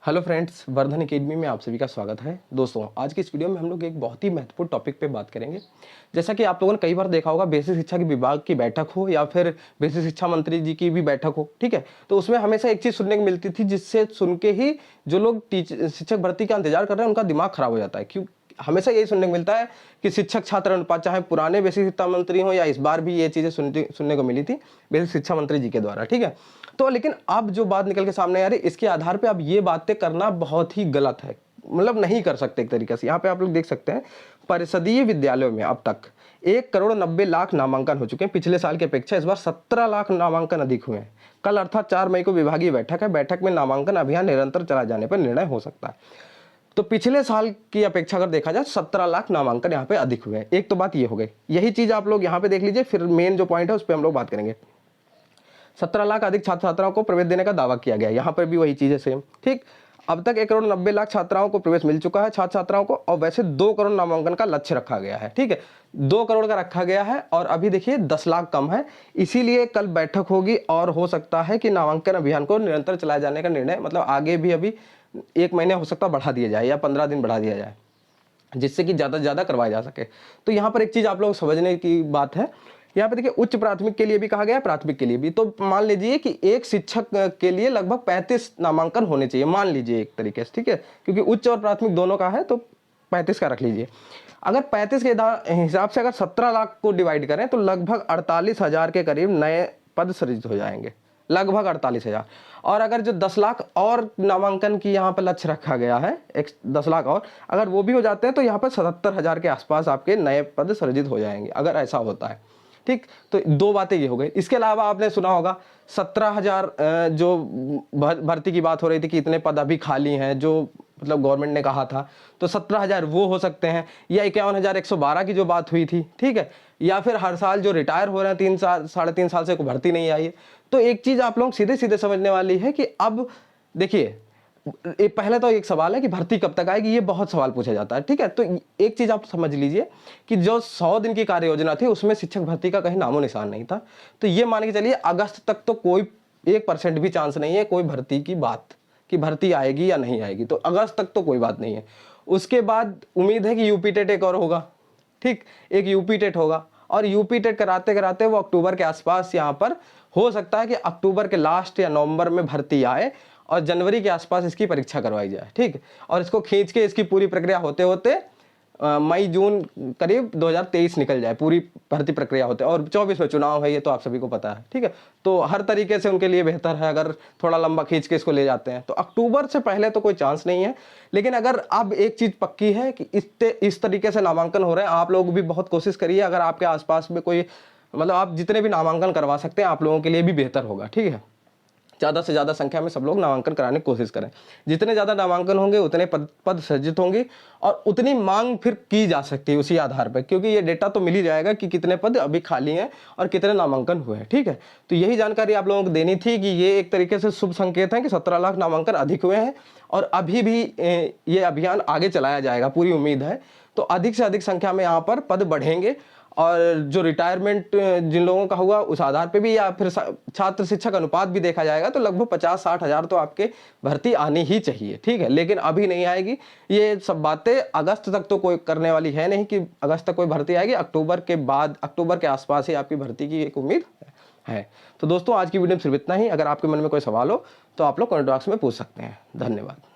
Hello friends, Vardhan academy में आप सभी का स्वागत है। दोस्तों, आज की इस वीडियो में हम लोग एक बहुत ही महत्वपूर्ण टॉपिक पे बात करेंगे। जैसा कि आप लोगों ने कई बार देखा होगा, बेसिक शिक्षा के विभाग की बैठक हो या फिर बेसिक शिक्षा मंत्री जी की भी बैठक हो, ठीक है, तो उसमें हमेशा एक चीज़ सुनने को मिलती थी, जिससे सुन के ही जो लोग शिक्षक भर्ती का इंतजार कर रहे हैं उनका दिमाग खराब हो जाता है। क्यों? हमेशा यही सुनने को मिलता है कि शिक्षक छात्र अनुपात, चाहे पुराने बेसिक शिक्षा मंत्री हो या इस बार भी ये चीज़ें सुनने को मिली थी बेसिक शिक्षा मंत्री जी के द्वारा, ठीक है। तो लेकिन अब जो बात निकल के सामने आ रही है, इसके आधार पे अब ये बातें करना बहुत ही गलत है, मतलब नहीं कर सकते एक तरीके से। यहाँ पे आप लोग देख सकते हैं, परिषदीय विद्यालयों में अब तक 1,90,00,000 नामांकन हो चुके हैं। पिछले साल की अपेक्षा इस बार 17 लाख नामांकन अधिक हुए हैं। कल अर्थात 4 मई को विभागीय बैठक है। बैठक में नामांकन अभियान निरंतर चलाए जाने पर निर्णय हो सकता है। तो पिछले साल की अपेक्षा अगर देखा जाए 17 लाख नामांकन यहाँ पे अधिक हुए हैं। एक तो बात ये हो गई, यही चीज आप लोग यहाँ पे देख लीजिए। फिर मेन जो पॉइंट है उस पर हम लोग बात करेंगे। 17 लाख अधिक छात्र छात्राओं को प्रवेश देने का दावा किया गया। यहाँ पर भी वही चीज है सेम, ठीक। अब तक 1,90,00,000 छात्राओं को प्रवेश मिल चुका है, छात्र छात्राओं को, और वैसे 2 करोड़ नामांकन का लक्ष्य रखा गया है, ठीक है। 2 करोड़ का रखा गया है और अभी देखिए 10 लाख कम है। इसीलिए कल बैठक होगी और हो सकता है कि नामांकन अभियान को निरंतर चलाए जाने का निर्णय, मतलब आगे भी अभी 1 महीने हो सकता है बढ़ा दिया जाए या 15 दिन बढ़ा दिया जाए, जिससे कि ज़्यादा से ज़्यादा करवाया जा सके। तो यहाँ पर एक चीज़ आप लोग समझने की बात है। यहाँ पे देखिए, उच्च प्राथमिक के लिए भी कहा गया है, प्राथमिक के लिए भी। तो मान लीजिए कि एक शिक्षक के लिए लगभग 35 नामांकन होने चाहिए, मान लीजिए एक तरीके से, ठीक है, क्योंकि उच्च और प्राथमिक दोनों का है, तो 35 का रख लीजिए। अगर 35 के हिसाब से अगर 17 लाख को डिवाइड करें तो लगभग 48,000 के करीब नए पद सृजित हो जाएंगे, लगभग 48,000। और अगर जो 10 लाख और नामांकन की यहाँ पर लक्ष्य रखा गया है, 10 लाख और अगर वो भी हो जाते हैं तो यहाँ पर 77,000 के आसपास आपके नए पद सृजित हो जाएंगे, अगर ऐसा होता है, ठीक। तो दो बातें ये हो गई। इसके अलावा आपने सुना होगा 17,000 जो भर्ती की बात हो रही थी कि इतने पद अभी खाली हैं, जो मतलब गवर्नमेंट ने कहा था, तो 17,000 वो हो सकते हैं, या 51,112 की जो बात हुई थी, ठीक है, या फिर हर साल जो रिटायर हो रहे हैं 3 साल 3.5 साल से कोई भर्ती नहीं आई है। तो एक चीज आप लोग सीधे सीधे समझने वाली है कि अब देखिए, पहले तो एक सवाल है कि भर्ती कब तक आएगी, ये बहुत सवाल पूछा जाता है, ठीक है। तो एक चीज आप समझ लीजिए कि जो 100 दिन की कार्य योजना थी उसमें शिक्षक भर्ती का कहीं नामो निशान नहीं था। तो ये मान के चलिए अगस्त तक तो कोई 1% भी चांस नहीं है कोई भर्ती की बात, कि भर्ती आएगी या नहीं आएगी। तो अगस्त तक तो कोई बात नहीं है। उसके बाद उम्मीद है कि यूपी टेट एक और होगा, ठीक, एक यूपी टेट होगा, और यूपी टेट कराते कराते वो अक्टूबर के आसपास, यहाँ पर हो सकता है कि अक्टूबर के लास्ट या नवंबर में भर्ती आए और जनवरी के आसपास इसकी परीक्षा करवाई जाए, ठीक। और इसको खींच के इसकी पूरी प्रक्रिया होते होते मई जून करीब 2023 निकल जाए, पूरी भर्ती प्रक्रिया होते, और 24 में चुनाव है, ये तो आप सभी को पता है, ठीक है। तो हर तरीके से उनके लिए बेहतर है अगर थोड़ा लंबा खींच के इसको ले जाते हैं। तो अक्टूबर से पहले तो कोई चांस नहीं है। लेकिन अगर अब एक चीज पक्की है कि इस तरीके से नामांकन हो रहे हैं, आप लोग भी बहुत कोशिश करिए। अगर आपके आसपास में कोई, मतलब आप जितने भी नामांकन करवा सकते हैं, आप लोगों के लिए भी बेहतर होगा, ठीक है। ज़्यादा से ज़्यादा संख्या में सब लोग नामांकन कराने की कोशिश करें। जितने ज़्यादा नामांकन होंगे उतने पद सृजित होंगे और उतनी मांग फिर की जा सकती है उसी आधार पर, क्योंकि ये डेटा तो मिल ही जाएगा कि कितने पद अभी खाली हैं और कितने नामांकन हुए हैं, ठीक है। तो यही जानकारी आप लोगों को देनी थी कि ये एक तरीके से शुभ संकेत है कि 17 लाख नामांकन अधिक हुए हैं और अभी भी ये अभियान आगे चलाया जाएगा, पूरी उम्मीद है। तो अधिक से अधिक संख्या में यहाँ पर पद बढ़ेंगे और जो रिटायरमेंट जिन लोगों का हुआ उस आधार पे भी, या फिर छात्र शिक्षक अनुपात भी देखा जाएगा, तो लगभग 50-60 हजार तो आपके भर्ती आनी ही चाहिए, ठीक है। लेकिन अभी नहीं आएगी। ये सब बातें अगस्त तक तो कोई करने वाली है नहीं कि अगस्त तक कोई भर्ती आएगी। अक्टूबर के बाद, अक्टूबर के आसपास ही आपकी भर्ती की एक उम्मीद है। तो दोस्तों, आज की वीडियो में सिर्फ इतना ही। अगर आपके मन में कोई सवाल हो तो आप लोग कमेंट बॉक्स में पूछ सकते हैं। धन्यवाद।